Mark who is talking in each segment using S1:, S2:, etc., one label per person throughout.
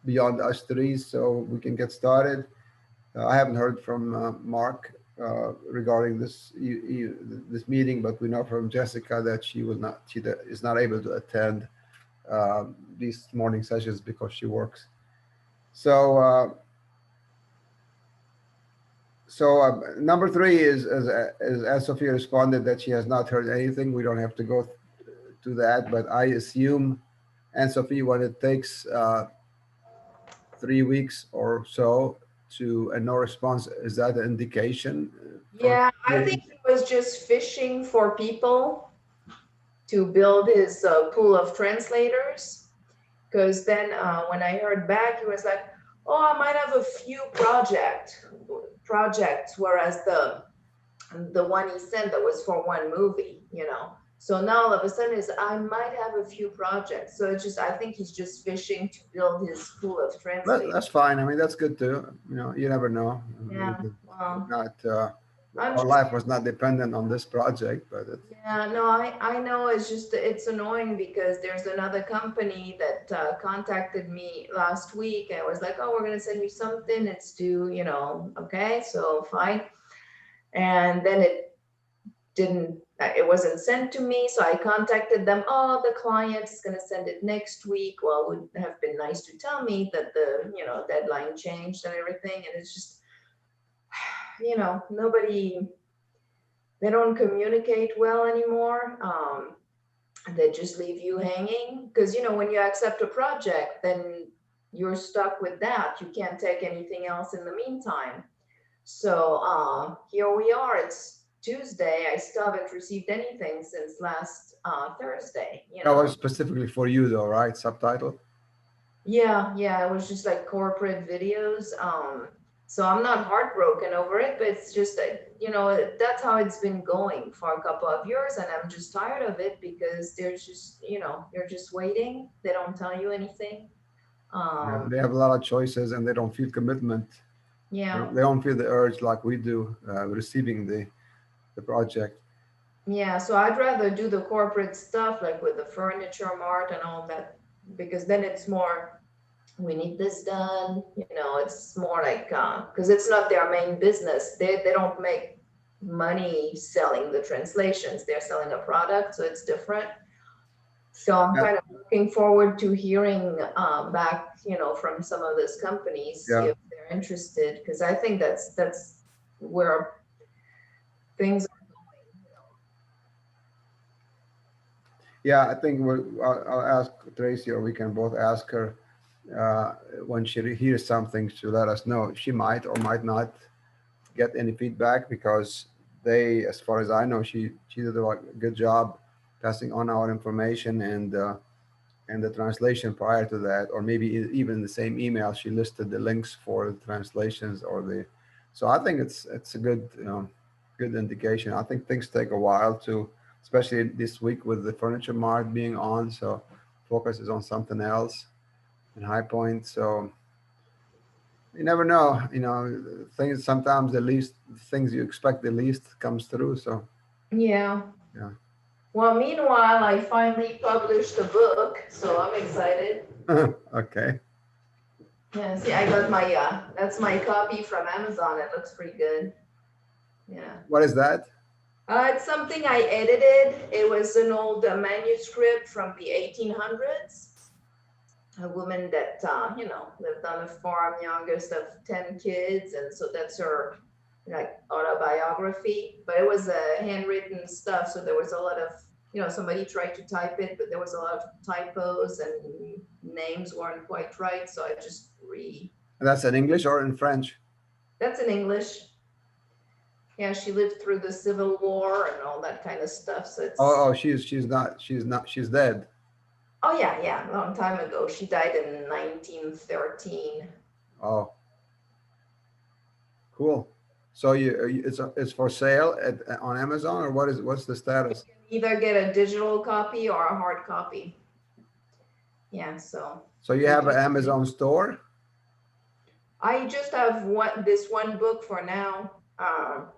S1: beyond us three, so we can get started. I haven't heard from Mark regarding this meeting, but we know from Jessica that she is not able to attend these morning sessions because she works. So number three is as Sophia responded that she has not heard anything. We don't have to go to that, but I assume, and Sophie, when it takes 3 weeks or so to a no response, is that an indication from
S2: Yeah, I think
S1: experience?
S2: he was just fishing for people to build his pool of translators. Because then when I heard back, he was like, "Oh, I might have a few projects," whereas the one he sent that was for one movie, you know. So now all of a sudden is I might have a few projects. So it's just I think he's just fishing to build his pool of
S1: That's
S2: translators.
S1: fine. I mean, that's good too. You know, you never know.
S2: Yeah. Well,
S1: Not
S2: I'm
S1: our
S2: just
S1: life was not dependent on this project, but
S2: yeah, no, I know it's just it's annoying because there's another company that contacted me last week and was like, "Oh, we're gonna send you something. It's due, you know." Okay, so fine. And then it wasn't sent to me, so I contacted them. Oh, the client is gonna send it next week. Well, it would have been nice to tell me that the deadline changed and everything. And it's just nobody, they don't communicate well anymore. They just leave you hanging because when you accept a project, then you're stuck with that. You can't take anything else in the meantime. So here we are. It's Tuesday. I still haven't received anything since last Thursday.
S1: that was specifically for you, though, right? Subtitle.
S2: Yeah, yeah. It was just like corporate videos. So I'm not heartbroken over it, but it's just that that's how it's been going for a couple of years, and I'm just tired of it because there's just you're just waiting. They don't tell you anything.
S1: Yeah,
S2: Um,
S1: they have a lot of choices, and they don't feel commitment.
S2: yeah,
S1: They don't feel the urge like we do receiving the project.
S2: yeah. So I'd rather do the corporate stuff like with the furniture mart and all that because then it's more. We need this done. It's more like because it's not their main business. They don't make money selling the translations. They're selling a product, so it's different. So I'm
S1: Yeah,
S2: kind of looking forward to hearing back, from some of those companies
S1: yeah,
S2: if they're interested, because I think that's where things are going.
S1: yeah. I think I'll ask Tracy, or we can both ask her uh, when she hears something to let us know. She might or might not get any feedback because they, as far as I know, she did a good job passing on our information and the translation prior to that, or maybe even in the same email she listed the links for the translations or the. So I think it's a good good indication. I think things take a while to, especially this week with the furniture mart being on. So focus is on something else in High Point. So you never know. Things sometimes the least things you expect the least comes through. So
S2: Yeah.
S1: yeah.
S2: Well, meanwhile, I finally published a book, so I'm excited.
S1: Okay.
S2: Yeah, see, I got my that's my copy from Amazon. It looks pretty good. Yeah.
S1: What is that?
S2: It's something I edited. It was an old manuscript from the 1800s. A woman that lived on a farm, youngest of 10 kids, and so that's her like autobiography. But it was handwritten stuff, so there was a lot of somebody tried to type it, but there was a lot of typos and names weren't quite right. So I just
S1: That's in English or in French?
S2: that's in English. Yeah, she lived through the Civil War and all that kind of stuff. So it's
S1: Oh, she's dead.
S2: oh yeah, yeah, a long time ago. She died in 1913.
S1: Oh, cool. So it's for sale on Amazon, or what's the status?
S2: Either get a digital copy or a hard copy. Yeah, so
S1: So you
S2: you
S1: have
S2: can.
S1: an Amazon store,
S2: I just have one book for now.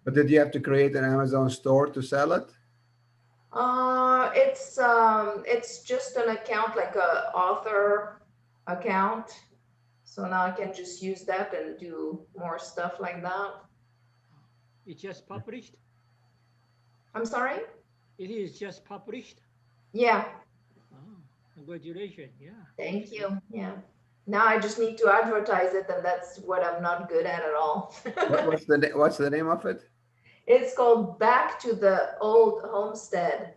S1: but did you have to create an Amazon store to sell it?
S2: It's just an account like a author account. So now I can just use that and do more stuff like that.
S3: It just published.
S2: I'm sorry?
S3: It is just published.
S2: Yeah,
S3: Oh, congratulations. Yeah.
S2: thank
S3: excellent.
S2: you. Yeah. Now I just need to advertise it, and that's what I'm not good at all.
S1: What's the name of it?
S2: It's called Back to the Old Homestead.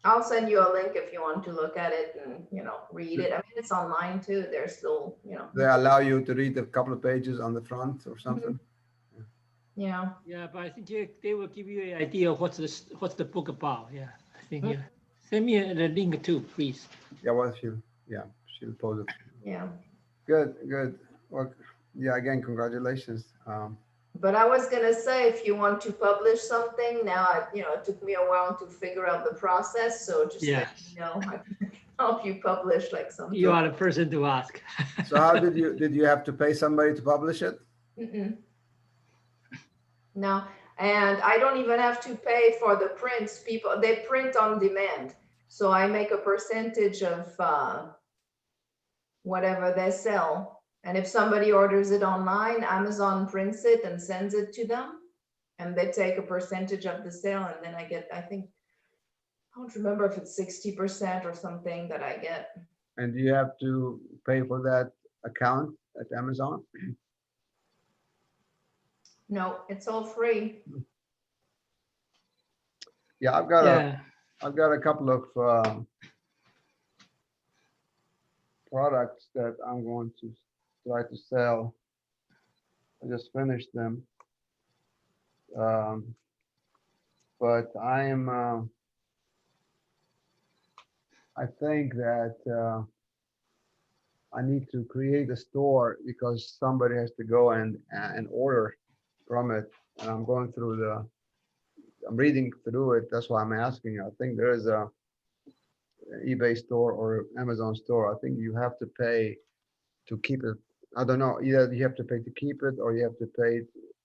S2: I'll send you a link if you want to look at it and, read it. I mean, it's online too. There's still,
S1: They allow you to read a couple of pages on the front or something.
S2: yeah.
S3: Yeah, but I think they will give you an idea of what's the book about. Yeah, I think yeah. Send me the link too, please.
S1: Yeah, well, she'll post it.
S2: Yeah.
S1: Good. Well, yeah, again, congratulations.
S2: But I was gonna say, if you want to publish something, now, it took me a while to figure out the process, so just let
S3: Yes.
S2: me know. I can help you publish like something.
S3: You are the person to ask.
S1: So how did you have to pay somebody to publish it?
S2: Mm-mm. No, and I don't even have to pay for the prints. They print on demand. So I make a percentage of whatever they sell. And if somebody orders it online, Amazon prints it and sends it to them. And they take a percentage of the sale. And then I get, I think, I don't remember if it's 60% or something that I get.
S1: And do you have to pay for that account at Amazon?
S2: No, it's all free.
S1: Yeah, I've got
S3: Yeah.
S1: a couple of products that I'm going to try to sell. I just finished them. But I think that I need to create a store because somebody has to go and order from it. And I'm reading through it. That's why I'm asking. I think there is a eBay store or Amazon store. I think you have to pay to keep it. I don't know. Either you have to pay to keep it or you have to pay.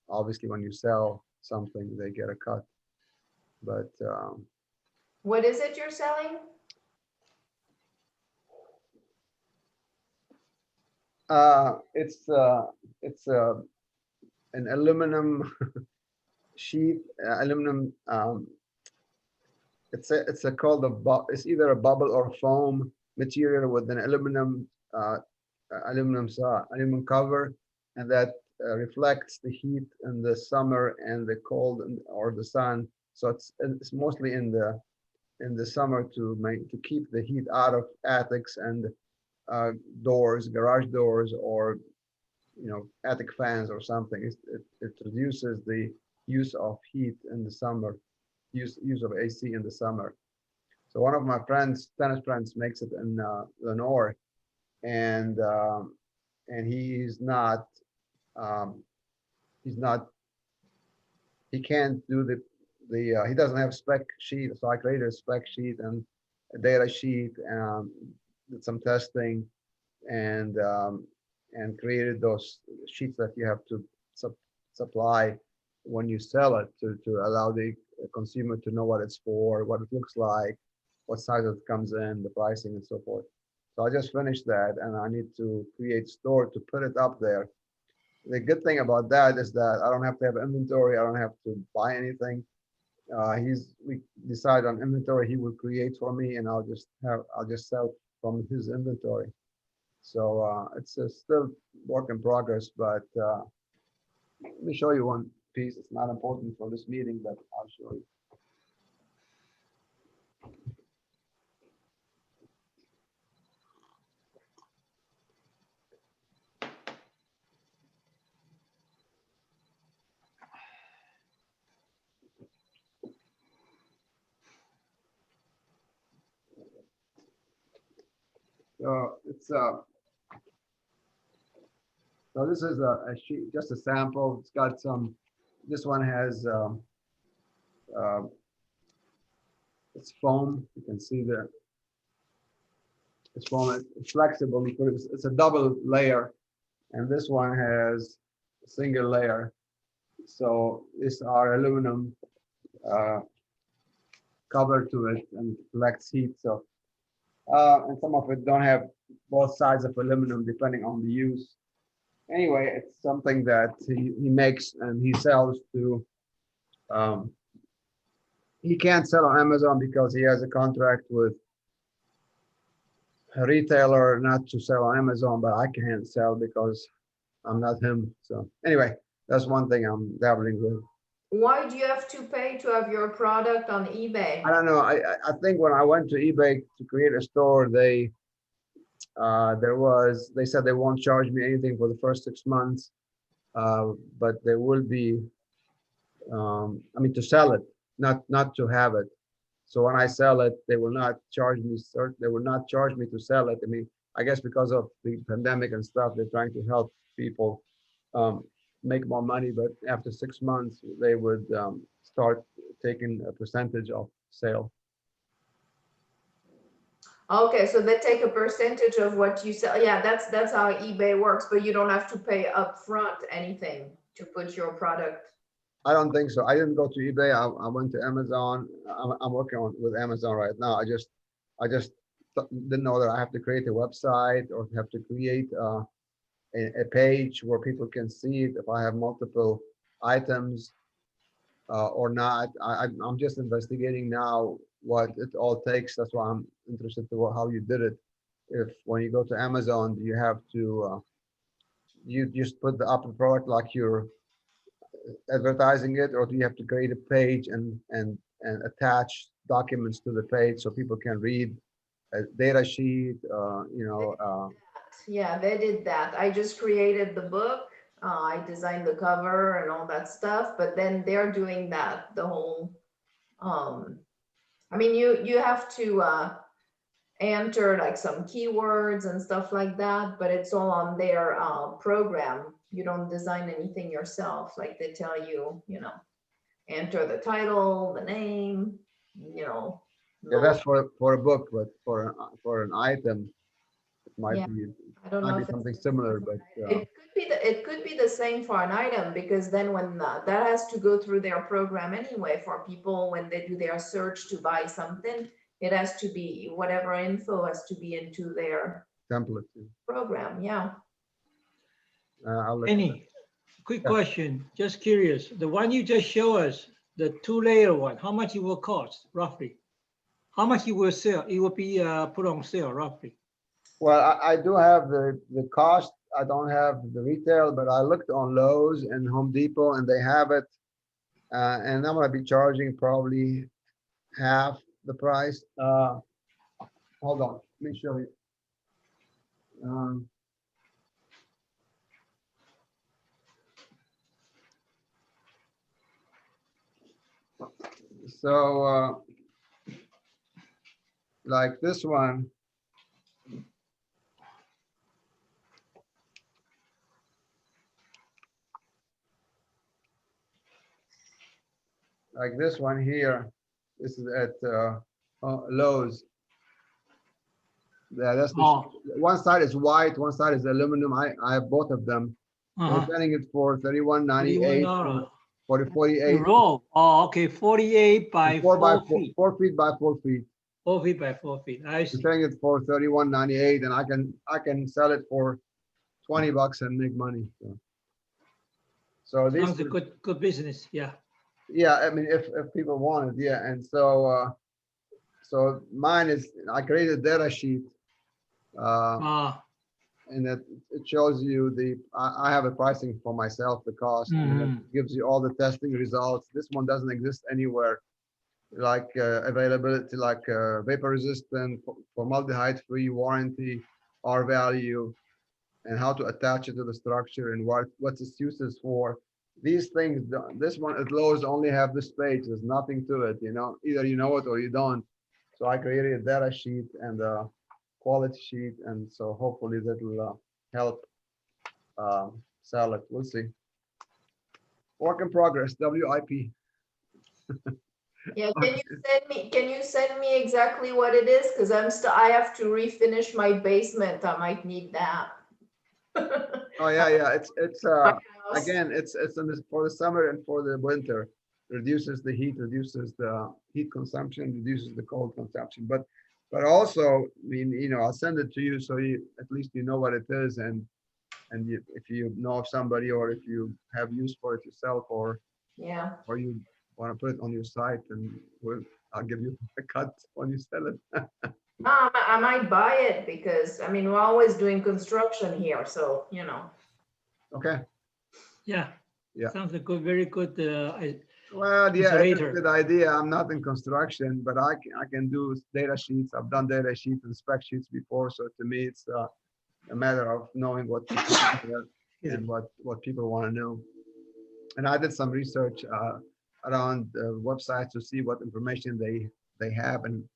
S1: Obviously, when you sell something, they get a cut. But
S2: What is it you're selling?
S1: it's an aluminum sheet, aluminum. It's called it's either a bubble or foam material with an aluminum cover, and that reflects the heat in the summer and the cold or the sun. So it's mostly in the summer to keep the heat out of attics and doors, garage doors, or attic fans or something. It reduces the use of heat in the summer, use of AC in the summer. So one of my tennis friends, makes it in Lenore, and he's not he can't do he doesn't have spec sheet, so I created a spec sheet and a data sheet, did some testing, and created those sheets that you have to supply when you sell it to allow the consumer to know what it's for, what it looks like, what size it comes in, the pricing, and so forth. So I just finished that, and I need to create store to put it up there. The good thing about that is that I don't have to have inventory. I don't have to buy anything. We decide on inventory he will create for me, and I'll just sell from his inventory. So it's still work in progress, but let me show you one piece. It's not important for this meeting, but I'll show you. So this is a sheet, just a sample. It's got this one has it's foam. You can see it's foam. It's flexible. It's a double layer, and this one has a single layer. So these are aluminum cover to it and collects heat. So and some of it don't have both sides of aluminum depending on the use. Anyway, it's something that he makes and he sells to. Um, he can't sell on Amazon because he has a contract with a retailer not to sell on Amazon, but I can't sell because I'm not him. So anyway, that's one thing I'm dabbling with.
S2: Why do you have to pay to have your product on eBay?
S1: I don't know. I think when I went to eBay to create a store, they said they won't charge me anything for the first 6 months, but there will be, I mean, to sell it, not to have it. So when I sell it, they will not charge me. They will not charge me to sell it. I mean, I guess because of the pandemic and stuff, they're trying to help people make more money. But after 6 months, they would start taking a percentage of sale.
S2: Okay, so they take a percentage of what you sell. Yeah, that's how eBay works, but you don't have to pay upfront anything to put your product.
S1: I don't think so. I didn't go to eBay. I went to Amazon. I'm working with Amazon right now. I just didn't know that I have to create a website or have to create a page where people can see it if I have multiple items or not. I'm just investigating now what it all takes. That's why I'm interested to how you did it. If when you go to Amazon, do you have to you just put the upper product like you're advertising it, or do you have to create a page and attach documents to the page so people can read a data sheet?
S2: Yeah, they did that. I just created the book. I designed the cover and all that stuff, but then they're doing that, the whole, I mean, you have to enter like some keywords and stuff like that, but it's all on their program. You don't design anything yourself. Like they tell you, enter the title, the name,
S1: Yeah, that's for a book, but for an item, it might
S2: Yeah.
S1: be
S2: I don't know if
S1: something
S2: it's
S1: similar, but
S2: it could be the same for an item, because then when that has to go through their program anyway for people when they do their search to buy something, it has to be whatever info has to be into their
S1: template.
S2: program. Yeah.
S1: I'll look.
S3: Any quick
S1: Yeah.
S3: question, just curious. The one you just show us, the 2-layer one, how much it will cost roughly? How much it will sell? It will be put on sale roughly.
S1: Well, I do have the cost. I don't have the retail, but I looked on Lowe's and Home Depot, and they have it. And I'm gonna be charging probably half the price. Hold on, let me show you. So like this one. Like this one here, this is at Lowe's. Yeah, that's one side is white, one side is aluminum. I have both of them. I'm selling it for $31.98 for the 48.
S3: Roll. Oh, okay, 48 by 4 feet.
S1: 4 feet by 4 feet.
S3: 4 feet by 4 feet. I see.
S1: I'm selling it for $31.98, and I can sell it for $20 and make money. So this
S3: sounds a good business. Yeah.
S1: Yeah, I mean, if people want it, yeah. And so so mine is, I created a data sheet, and it shows you I have a pricing for myself, the cost, and it gives you all the testing results. This one doesn't exist anywhere, like availability, like vapor resistant, formaldehyde free, warranty, R value, and how to attach it to the structure and what's its uses for. These things, this one at Lowe's only have this page. There's nothing to it, either you know it or you don't. So I created a data sheet and a quality sheet, and so hopefully that will help sell it. We'll see. Work in progress, WIP.
S2: Yeah, can you send me exactly what it is? Because I have to refinish my basement. I might need that.
S1: Oh yeah, it's again, it's for the summer and for the winter. Reduces the heat, reduces the heat consumption, reduces the cold consumption. But But also, I mean, I'll send it to you so at least you know what it is, and if you know of somebody, or if you have use for it yourself,
S2: Yeah.
S1: or you want to put it on your site, and I'll give you a cut when you sell it.
S2: I might buy it because, I mean, we're always doing construction here, so,
S1: Okay.
S3: Yeah.
S1: Yeah.
S3: Sounds a good, very good.
S1: Well, yeah, it's a
S3: Insulator.
S1: good idea. I'm not in construction, but I can do data sheets. I've done data sheets and spec sheets before, so to me, it's a matter of knowing what people want and what people want to know. And I did some research around websites to see what information they have and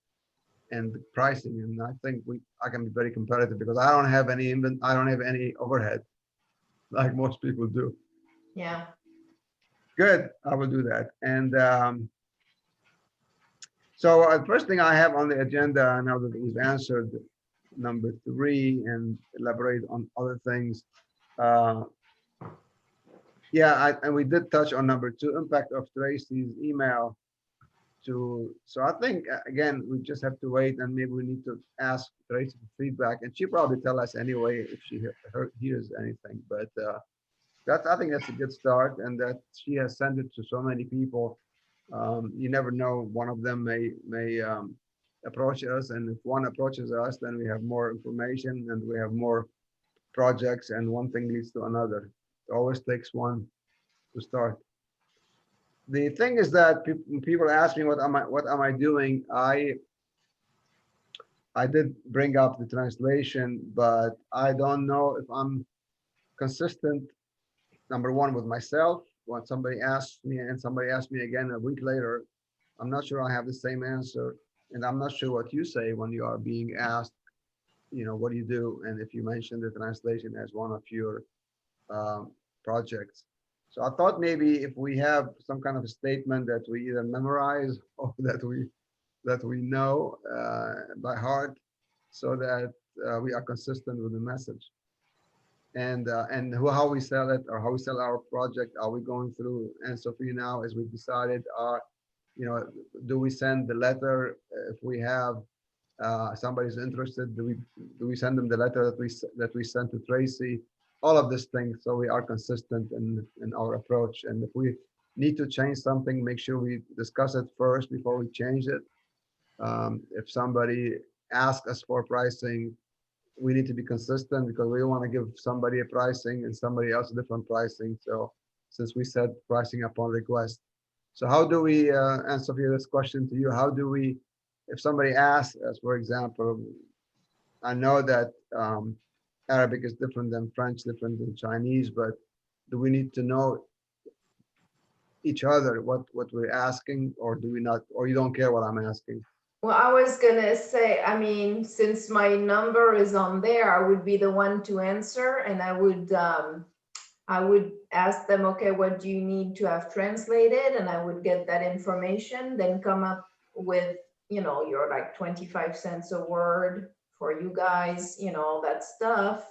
S1: the pricing, and I think I can be very competitive because I don't have any overhead like most people do.
S2: yeah.
S1: Good, I will do that. And so first thing I have on the agenda, now that it was answered, number 3, and elaborate on other things. Yeah, and we did touch on number 2, impact of Tracy's email so I think, again, we just have to wait, and maybe we need to ask Tracy for feedback, and she'll probably tell us anyway if she hears anything. But I think that's a good start, and that she has sent it to so many people. You never know, one of them may approach us, and if one approaches us, then we have more information and we have more projects, and one thing leads to another. It always takes one to start. The thing is that people ask me, what am I doing? I did bring up the translation, but I don't know if I'm consistent, number one, with myself. When somebody asks me and somebody asks me again a week later, I'm not sure I have the same answer. And I'm not sure what you say when you are being asked, what do you do? And if you mention the translation as one of your projects. So I thought maybe if we have some kind of a statement that we either memorize or that we know by heart, so that we are consistent with the message. And how we sell it, or how we sell our project. Are we going through Anne-Sophie now, as we decided? Do we send the letter if we have somebody's interested? Do we send them the letter that we sent to Tracy? All of these things, so we are consistent in our approach. And if we need to change something, make sure we discuss it first before we change it. If somebody asks us for pricing, we need to be consistent, because we don't want to give somebody a pricing and somebody else a different pricing. So since we said pricing upon request. So how do we, answer this question to you, how do we, if somebody asks us, for example, I know that Arabic is different than French, different than Chinese, but do we need to know each other what we're asking, or do we not, or you don't care what I'm asking?
S2: Well, I was gonna say, I mean, since my number is on there, I would be the one to answer, and I would ask them, okay, what do you need to have translated? And I would get that information, then come up with, your like 25 cents a word for you guys, all that stuff.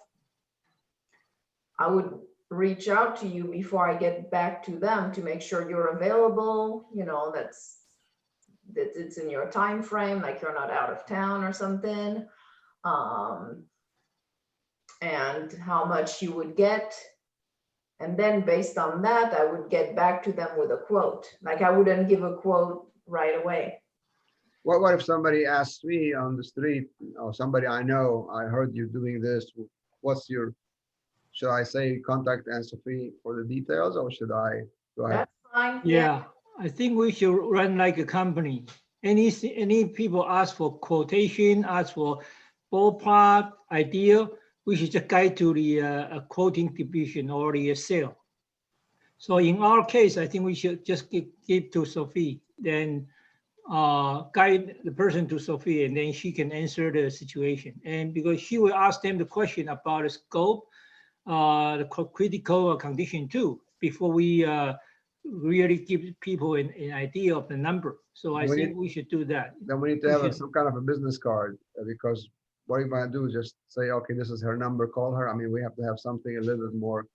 S2: I would reach out to you before I get back to them to make sure you're available, that it's in your time frame, like you're not out of town or something. And how much you would get. And then based on that, I would get back to them with a quote. Like I wouldn't give a quote right away.
S1: What if somebody asks me on the street, or somebody I know, I heard you doing this, should I say contact Anne-Sophie for the details, or should I go ahead?
S2: That's fine.
S3: Yeah, I think we should run like a company. Any people ask for quotation, ask for ballpark idea, we should just guide to the quoting division or the sale. So in our case, I think we should just give to Sophie, then guide the person to Sophie, and then she can answer the situation. And because she will ask them the question about the scope, the critical condition too, before we really give people an idea of the number. So I think we should do that.
S1: Then we need to have some kind of a business card, because what you're going to do is just say, okay, this is her number, call her. I mean, we have to have something a little bit more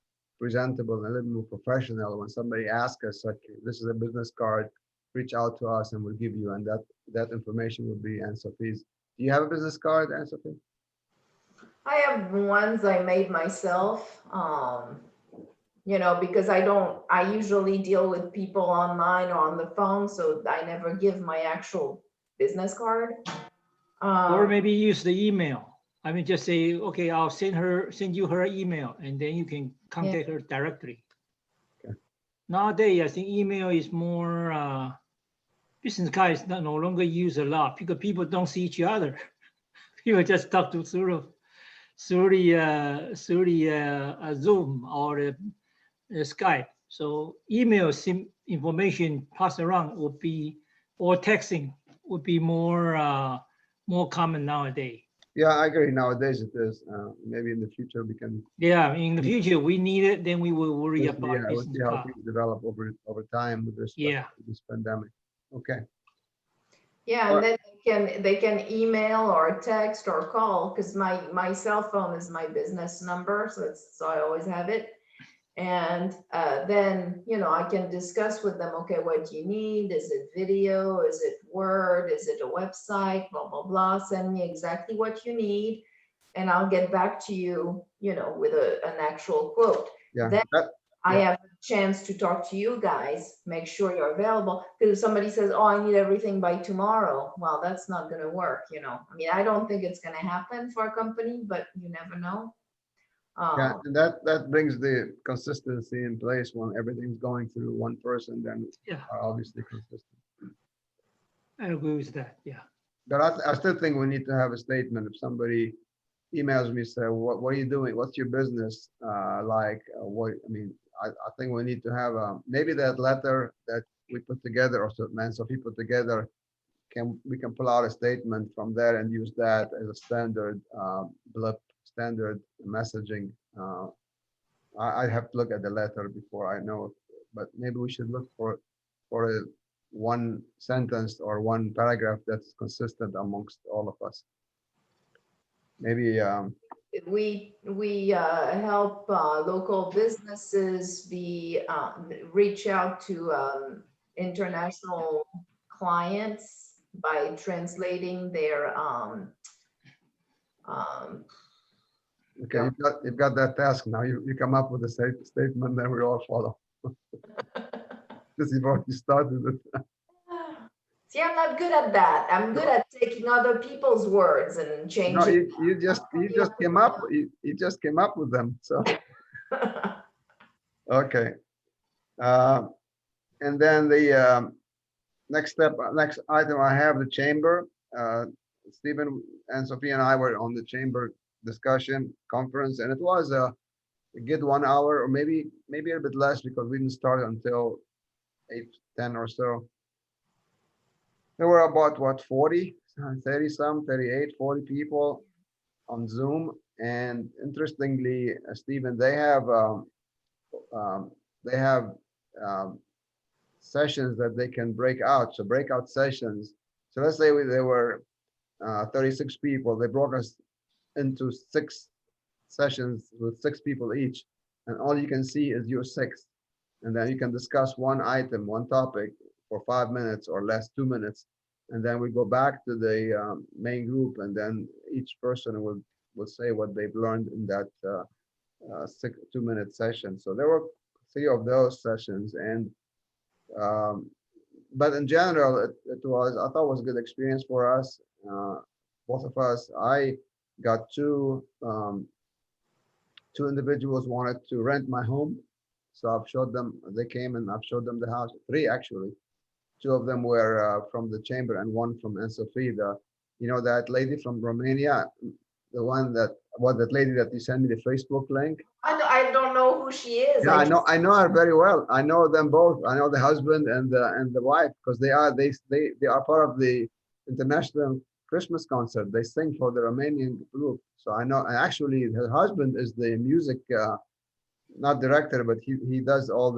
S1: presentable and a little more professional. When somebody asks us, like, this is a business card, reach out to us and we'll give you, and that information will be Anne-Sophie's Do you have a business card, Anne-Sophie?
S2: I have ones I made myself, you know, because I usually deal with people online or on the phone, so I never give my actual business card.
S3: Or maybe use the email. I mean, just say, okay, I'll send you her email, and then you can contact her directly.
S1: Okay.
S3: Nowadays, I think email is more, business cards no longer use a lot because people don't see each other. People just talk to through the Zoom or the Skype. So email information passed around would be, or texting would be more common nowadays.
S1: Yeah, I agree. Nowadays it is. Maybe in the future we can.
S3: Yeah, in the future we need it, then we will worry about
S1: Yeah, we'll
S3: business
S1: see how
S3: card.
S1: things develop over time with respect
S3: Yeah.
S1: to this pandemic. Okay.
S2: Yeah, and then they can email or text or call, because my cell phone is my business number, so I always have it. And then, you know, I can discuss with them, okay, what do you need? Is it video? Is it Word? Is it a website? Blah, blah, blah. Send me exactly what you need. And I'll get back to you, you know, with an actual quote.
S1: Yeah.
S2: Then I
S1: yeah.
S2: have a chance to talk to you guys, make sure you're available. Because if somebody says, oh, I need everything by tomorrow, well, that's not going to work, you know. I mean, I don't think it's going to happen for a company, but you never know.
S1: Yeah, and that brings the consistency in place. When everything's going through one person, then
S3: Yeah,
S1: are obviously consistent.
S3: I agree with that. Yeah.
S1: But I still think we need to have a statement. If somebody emails me, say, what are you doing? What's your business like? What I mean, I think we need to have maybe that letter that we put together, or Sophie put together, we can pull out a statement from there and use that as a standard blip, standard messaging. I have to look at the letter before I know, but maybe we should look for a one sentence or one paragraph that's consistent amongst all of us. Maybe
S2: We help local businesses reach out to international clients by translating their
S1: okay, you've got that task now. You come up with a statement, then we all follow. Because you've already started it.
S2: See, I'm not good at that. I'm good at taking other people's words and
S1: No,
S2: changing.
S1: you just came up. You just came up with them. So okay. And then the next item I have the chamber. Stephen and Sophie and I were on the chamber discussion conference, and it was a good 1 hour, or maybe a bit less, because we didn't start until 8:10 or so. There were about what 40, 30 some, 38, 40 people on Zoom, and interestingly, Stephen, they have um, um, sessions that they can break out. So breakout sessions. So let's say there were 36 people. They broke us into 6 sessions with 6 people each, and all you can see is your 6th, and then you can discuss one item, one topic for 5 minutes or less, 2 minutes, and then we go back to the main group, and then each person will say what they've learned in that 2-minute session. So there were 3 of those sessions, and but in general, I thought it was a good experience for us, both of us. I got two individuals wanted to rent my home, so I've showed them. They came and I've showed them the house. 3 actually. 2 of them were from the chamber, and 1 from Anne-Sophie. That lady from Romania, the one that lady that you sent me the Facebook link.
S2: I don't know who she is.
S1: Yeah, I know her very well. I know them both. I know the husband and the wife, because they are part of the international Christmas concert. They sing for the Romanian group. So I know. Actually, her husband is the music, not director, but he does all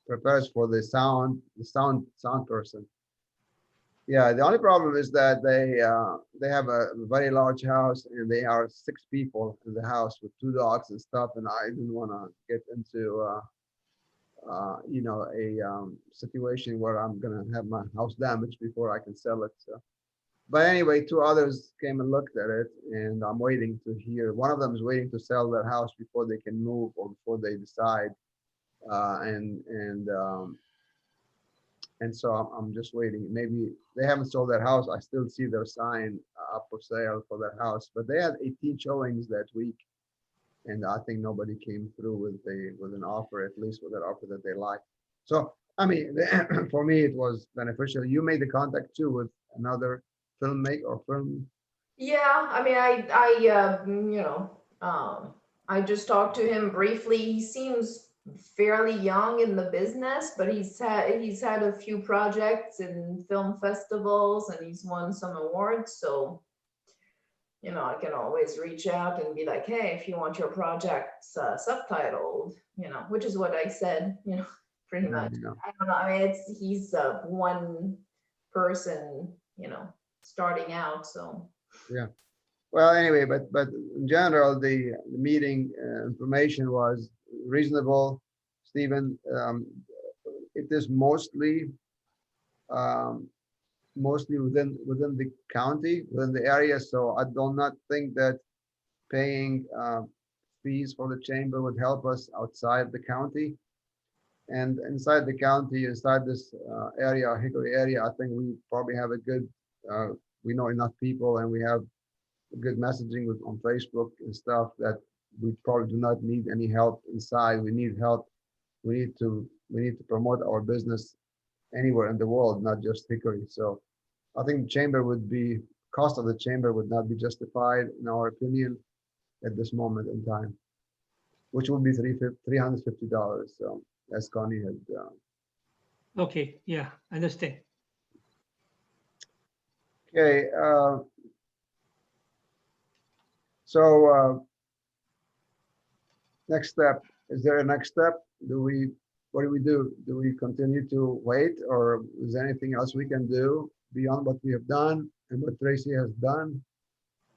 S1: prepares for the sound person. Yeah, the only problem is that they have a very large house, and they are 6 people in the house with 2 dogs and stuff, and I didn't want to get into a situation where I'm gonna have my house damaged before I can sell it. So, But anyway, two others came and looked at it, and I'm waiting to hear. One of them is waiting to sell their house before they can move or before they decide. And so I'm just waiting. Maybe they haven't sold their house. I still see their sign up for sale for their house, but they had 18 showings that week, and I think nobody came through with an offer, at least with an offer that they liked. So I mean, for me, it was beneficial. You made the contact too with another filmmaker or film.
S2: Yeah, I mean, I just talked to him briefly. He seems fairly young in the business, but he's had a few projects in film festivals and he's won some awards. So, I can always reach out and be like, hey, if you want your projects subtitled, which is what I said, pretty
S1: Yeah,
S2: much.
S1: you know.
S2: I don't know. I mean, he's one person, starting out. So.
S1: Yeah. Well, anyway, but in general, the meeting information was reasonable. Stephen, it is um, mostly within the county, within the area. So I do not think that paying fees for the chamber would help us outside the county. And inside the county, inside this area, Hickory area, I think we probably have a good, we know enough people and we have good messaging on Facebook and stuff that we probably do not need any help inside. We need help. We need to promote our business anywhere in the world, not just Hickory. So I think the chamber cost of the chamber would not be justified in our opinion at this moment in time, which would be $350. So as Connie had.
S3: Okay, yeah, understand.
S1: Okay. So next step, is there a next step? What do we do? Do we continue to wait, or is there anything else we can do beyond what we have done and what Tracy has done?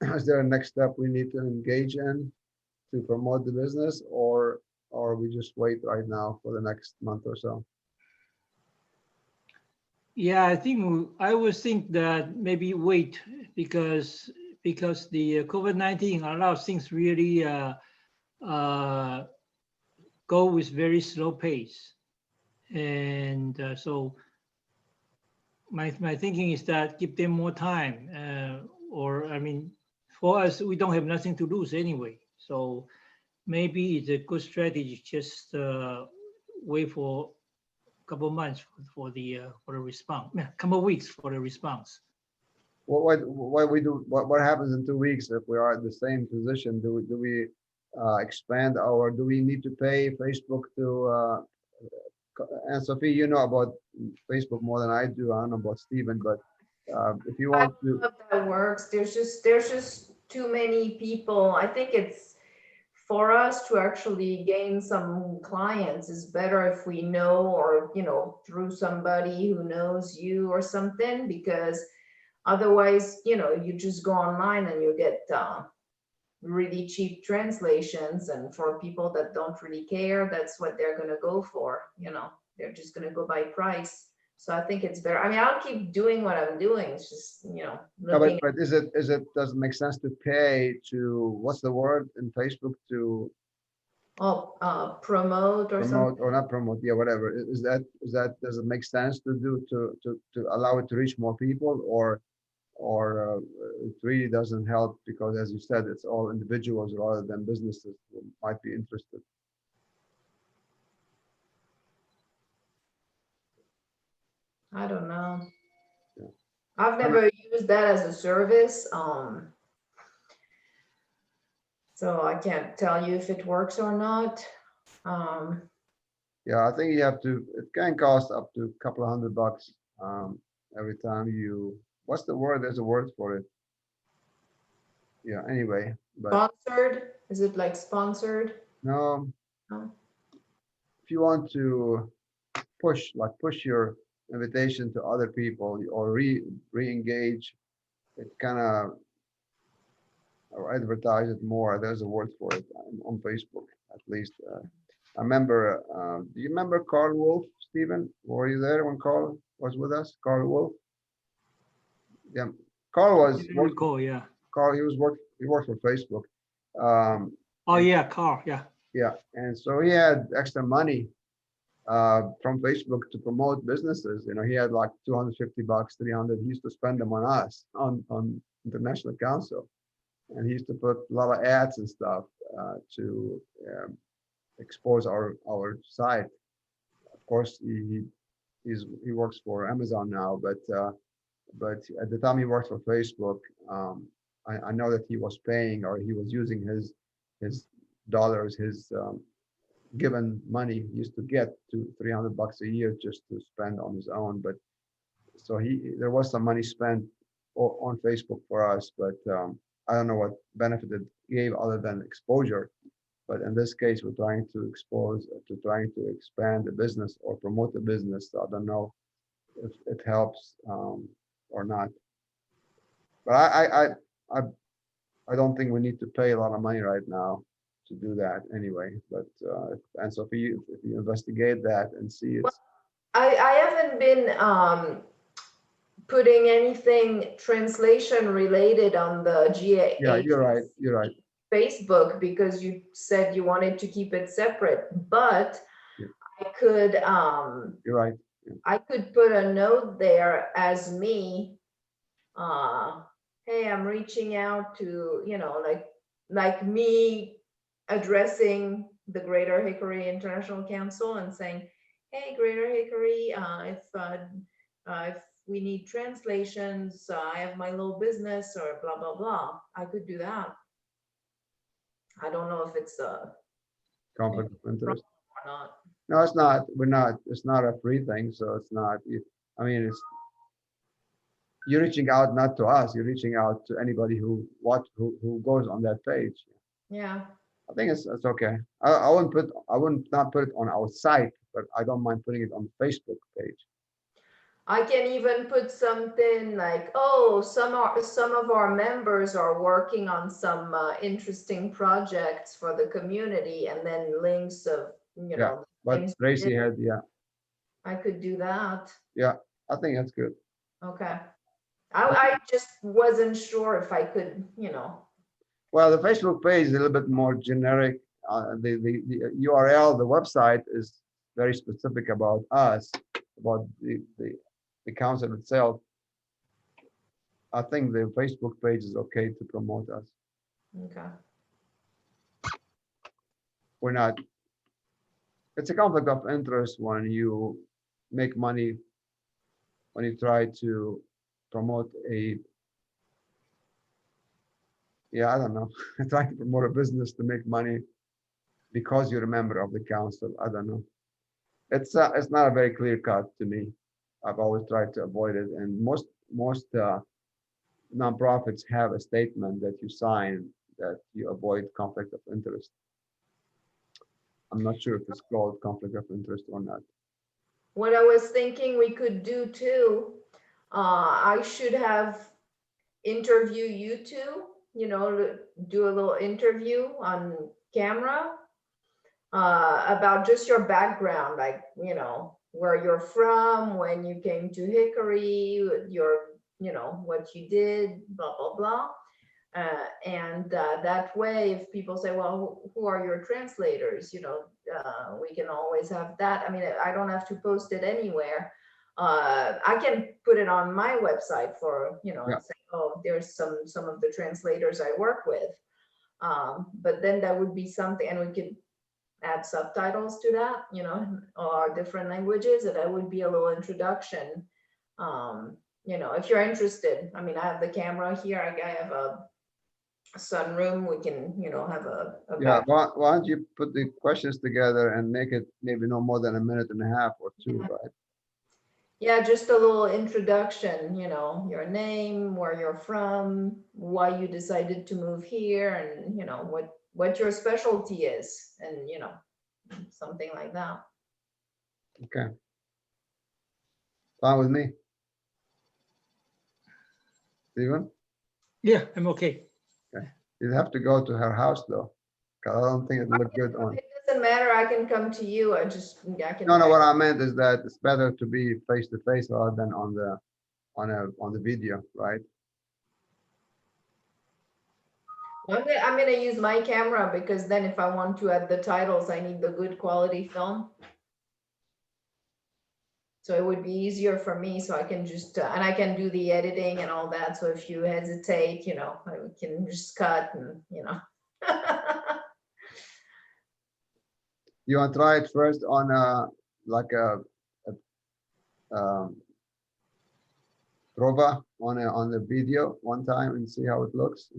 S1: Is there a next step we need to engage in to promote the business, or we just wait right now for the next month or so?
S3: Yeah, I would think that maybe wait because the COVID-19 a lot of things really go with very slow pace, and so my thinking is that give them more time, or I mean, for us we don't have nothing to lose anyway, so maybe it's a good strategy just wait for couple months for the response, couple weeks for the response.
S1: What happens in 2 weeks if we are at the same position? Do we expand our? Do we need to pay Facebook to? And Sophie, you know about Facebook more than I do. I don't know about Stephen, but if you
S2: I
S1: want
S2: don't
S1: to,
S2: know if that works. There's just too many people. I think it's for us to actually gain some clients is better if we know, or through somebody who knows you or something, because otherwise you just go online and you get really cheap translations, and for people that don't really care, that's what they're going to go for. They're just going to go by price. So I think it's better. I mean, I'll keep doing what I'm doing. It's just
S1: no,
S2: looking.
S1: but is it does it make sense to pay to, what's the word in Facebook, to
S2: Promote or something.
S1: promote or not promote? Yeah, whatever. Is that does it make sense to do to allow it to reach more people, or it really doesn't help because, as you said, it's all individuals rather than businesses who might be interested?
S2: I don't know.
S1: Yeah.
S2: I've never used that as a service. So I can't tell you if it works or not.
S1: Yeah, I think you have to. It can cost up to a couple of $100 every time you. What's the word? There's a word for it. Yeah. Anyway, but
S2: Sponsored? Is it like sponsored?
S1: no,
S2: No?
S1: if you want to push your invitation to other people or re-engage, it kind of, or advertise it more. There's a word for it on Facebook, at least. I remember. Do you remember Carl Wolf, Stephen? Were you there when Carl was with us? Carl Wolf. Yeah, Carl was
S3: didn't
S1: working,
S3: recall, yeah.
S1: Carl, he worked for Facebook. Um,
S3: Oh, yeah, Carl, yeah.
S1: yeah, and so he had extra money from Facebook to promote businesses. You know, he had like 250 bucks, 300. He used to spend them on us, on International Council. And he used to put a lot of ads and stuff to expose our site. Of course, he works for Amazon now, but at the time he worked for Facebook, I know that he was paying, or he was using his dollars, his given money he used to get to 300 bucks a year just to spend on his own. But so there was some money spent on Facebook for us, but I don't know what benefit it gave other than exposure. But in this case, we're trying to trying to expand the business or promote the business. So I don't know if it helps or not. But I don't think we need to pay a lot of money right now to do that anyway. But and so if you investigate that and see it's
S2: I haven't been putting anything translation related on the GA
S1: yeah, you're right.
S2: Facebook because you said you wanted to keep it separate, but
S1: Yeah.
S2: I could
S1: You're right.
S2: I could put a note there as me, hey, I'm reaching out to, you know, like me addressing the Greater Hickory International Council and saying, hey, Greater Hickory, if we need translations, I have my little business or blah, blah, blah. I could do that. I don't know if it's
S1: Conflict of interest.
S2: or not.
S1: No, it's not. We're not. It's not a free thing, so it's not. I mean, you're reaching out not to us. You're reaching out to anybody who goes on that page.
S2: Yeah.
S1: I think it's okay. I wouldn't not put it on our site, but I don't mind putting it on the Facebook page.
S2: I can even put something like, oh, some of our members are working on some interesting projects for the community, and then links of, you know,
S1: But
S2: things.
S1: Tracy had,
S2: I could do that.
S1: yeah, I think that's good.
S2: Okay. I just wasn't sure if I could, you know.
S1: Well, the Facebook page is a little bit more generic. The URL, the website is very specific about us, about the council itself. I think the Facebook page is okay to promote us.
S2: Okay.
S1: We're not. It's a conflict of interest when you make money, when you try to promote I don't know, trying to promote a business to make money because you're a member of the council. I don't know. It's not a very clear cut to me. I've always tried to avoid it, and most nonprofits have a statement that you sign that you avoid conflict of interest. I'm not sure if it's called conflict of interest or not.
S2: What I was thinking we could do too, I should have interview you two, you know, do a little interview on camera about just your background, like, you know, where you're from, when you came to Hickory, you know, what you did, blah, blah, blah. And that way, if people say, well, who are your translators? You know, we can always have that. I mean, I don't have to post it anywhere. I can put it on my website for, you know, say, oh, there's some of the translators I work with. But then that would be something, and we could add subtitles to that, you know, or different languages, and that would be a little introduction. You know, if you're interested, I mean, I have the camera here, I have a sunroom, we can, you know, have a
S1: why don't you put the questions together and make it maybe no more than a minute and a half or two, right?
S2: Yeah, just a little introduction, you know, your name, where you're from, why you decided to move here, and, you know, what your specialty is, and, you know, something like that.
S1: Okay. Fine with me. Steven?
S3: Yeah, I'm okay.
S1: You'd have to go to her house though, because I don't think it looked good on.
S2: It doesn't matter, I can come to you, I can.
S1: No, what I meant is that it's better to be face to face rather than on the video, right?
S2: I'm gonna use my camera because then if I want to add the titles, I need the good quality film. So it would be easier for me, so I can just, and I can do the editing and all that. So if you hesitate, I can just cut and,
S1: You want to try it first on like a prova on the video one time and see how it looks,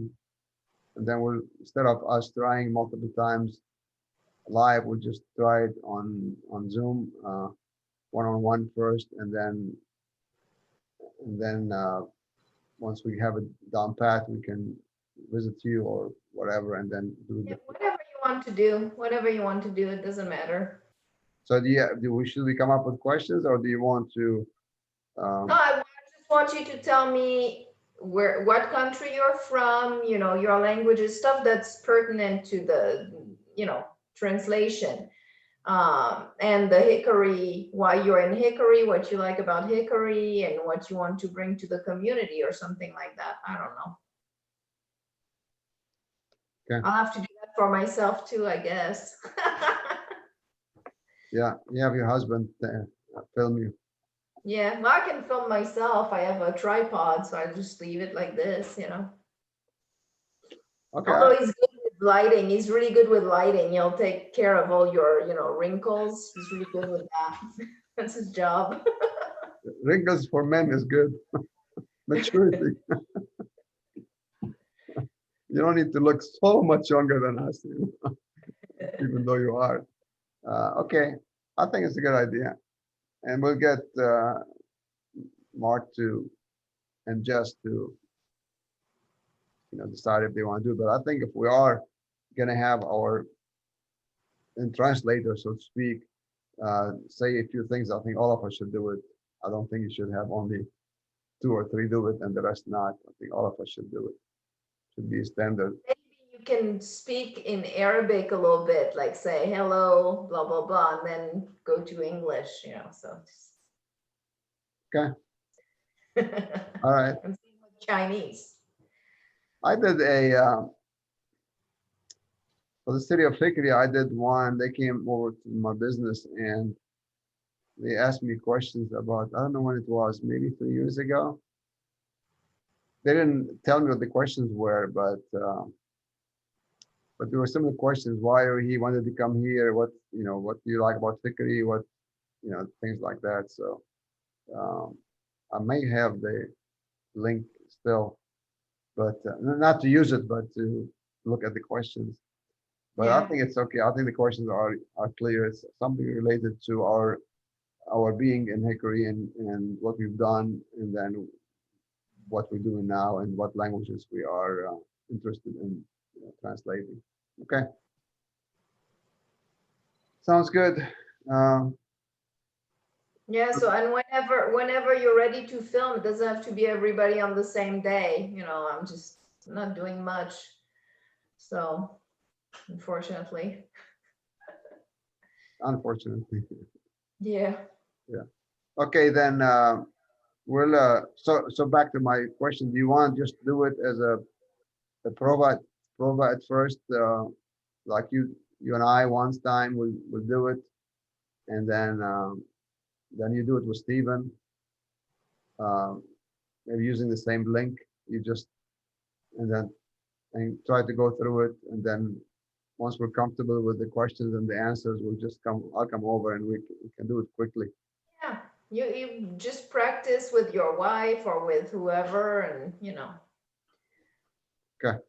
S1: and then we'll, instead of us trying multiple times live, we'll just try it on Zoom one-on-one first, and then once we have it down pat, we can visit you or whatever, and then do
S2: Yeah,
S1: the.
S2: whatever you want to do, it doesn't matter.
S1: So should we come up with questions, or do you want to?
S2: No, I just want you to tell me what country you're from, your languages, stuff that's pertinent to the, translation. And the Hickory, why you're in Hickory, what you like about Hickory, and what you want to bring to the community or something like that. I don't know.
S1: Okay.
S2: I'll have to do that for myself too, I guess.
S1: Yeah, you have your husband film you.
S2: Yeah, well, I can film myself. I have a tripod, so I just leave it like this,
S1: Okay.
S2: Although he's good with lighting, he's really good with lighting. He'll take care of all your, wrinkles. He's really good with that. That's his job.
S1: Wrinkles for men is good. Maturity. You don't need to look so much younger than us, even though you are. Okay, I think it's a good idea. And we'll get Mark to and Jess to decide if they want to do it. But I think if we are going to have our translator, so to speak, say a few things, I think all of us should do it. I don't think you should have only 2 or 3 do it and the rest not. I think all of us should do it. Should be standard.
S2: Maybe you can speak in Arabic a little bit, like say hello, blah, blah, blah, and then go to English, so.
S1: Okay. All right.
S2: I'm seeing with Chinese.
S1: I did for the city of Hickory, I did one. They came over to my business and they asked me questions about, I don't know when it was, maybe 3 years ago. They didn't tell me what the questions were, but there were similar questions. Why he wanted to come here? What do you like about Hickory? What things like that. So I may have the link still, but not to use it, but to look at the questions. But I think it's okay. I think the questions are clear. It's something related to our being in Hickory and what we've done, and then what we're doing now and what languages we are interested in translating. Okay. Sounds good.
S2: Yeah, so and whenever you're ready to film, it doesn't have to be everybody on the same day. I'm just not doing much. So unfortunately.
S1: Unfortunately.
S2: Yeah.
S1: Yeah. Okay, then we'll so back to my question. Do you want to just do it as a prova at first, like you and I once time we'll do it, and then you do it with Stephen, maybe using the same link. You just and try to go through it, and then once we're comfortable with the questions and the answers, I'll come over and we can do it quickly.
S2: Yeah, you just practice with your wife or with whoever, and
S1: Okay.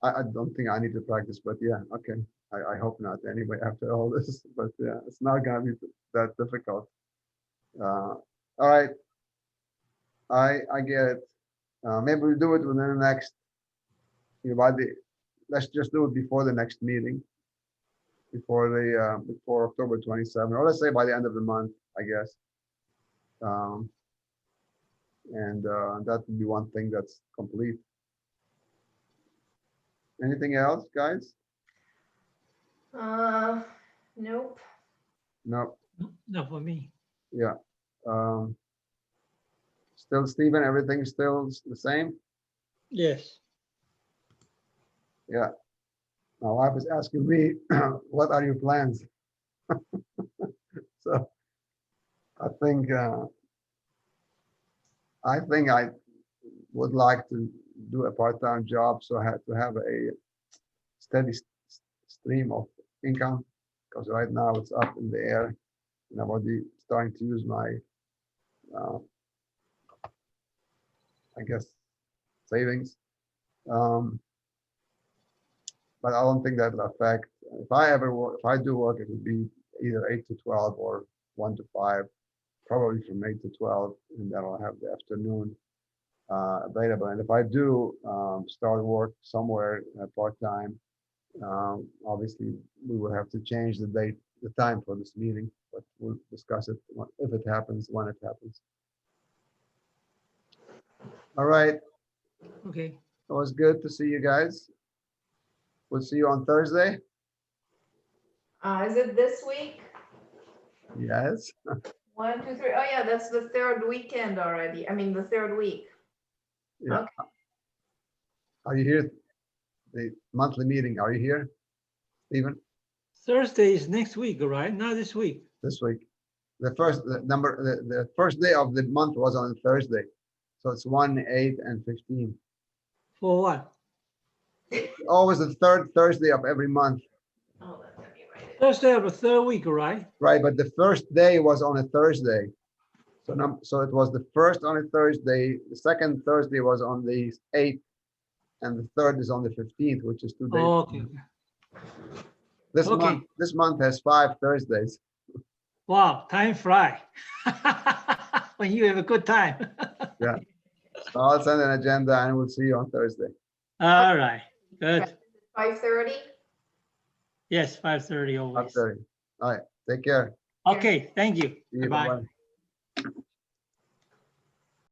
S1: I don't think I need to practice, but yeah, okay. I hope not anyway after all this, but yeah, it's not gonna be that difficult. All right, I get it. Maybe we'll do it within the next, let's just do it before the next meeting, before October 27, or let's say by the end of the month, I guess. And that would be one thing that's complete. Anything else, guys?
S2: nope.
S1: No.
S3: Not for me.
S1: Yeah. Still, Stephen, everything's still the same?
S3: Yes.
S1: Yeah. My wife is asking me, what are your plans? So I think I would like to do a part-time job, so I had to have a steady stream of income, because right now it's up in the air, and I'm already starting to use my, uh, I guess, savings. But I don't think that will affect, if I ever work, if I do work, it would be either 8 to 12 or 1 to 5, probably from 8 to 12, and then I'll have the afternoon available. And if I do start work somewhere part-time, obviously we will have to change the date, the time for this meeting, but we'll discuss it if it happens, when it happens. All right,
S3: Okay.
S1: it was good to see you guys. We'll see you on Thursday.
S2: Is it this week?
S1: Yes.
S2: 1, 2, 3. Oh yeah, that's the third weekend already. I mean, the third week.
S1: Yeah.
S2: Okay.
S1: Are you here? The monthly meeting, are you here, Stephen?
S3: Thursday is next week, right? Not this week.
S1: This week. The first day of the month was on Thursday. So it's 1, 8, and 15.
S3: For what?
S1: Always the third Thursday of every month.
S2: Oh, let me write it.
S3: Thursday of the third week, right?
S1: Right, but the first day was on a Thursday. So it was the first on a Thursday, the second Thursday was on the 8th, and the third is on the 15th, which is 2 days.
S3: Oh, okay. Okay.
S1: This month has 5 Thursdays.
S3: Wow, time fly. When you have a good time.
S1: Yeah. So I'll send an agenda and we'll see you on Thursday.
S3: All right, good.
S2: 5:30?
S3: Yes, 5:30 always.
S1: 5:30. All right. Take care.
S3: Okay, thank you.
S1: See you.
S3: Bye-bye.
S1: Bye-bye.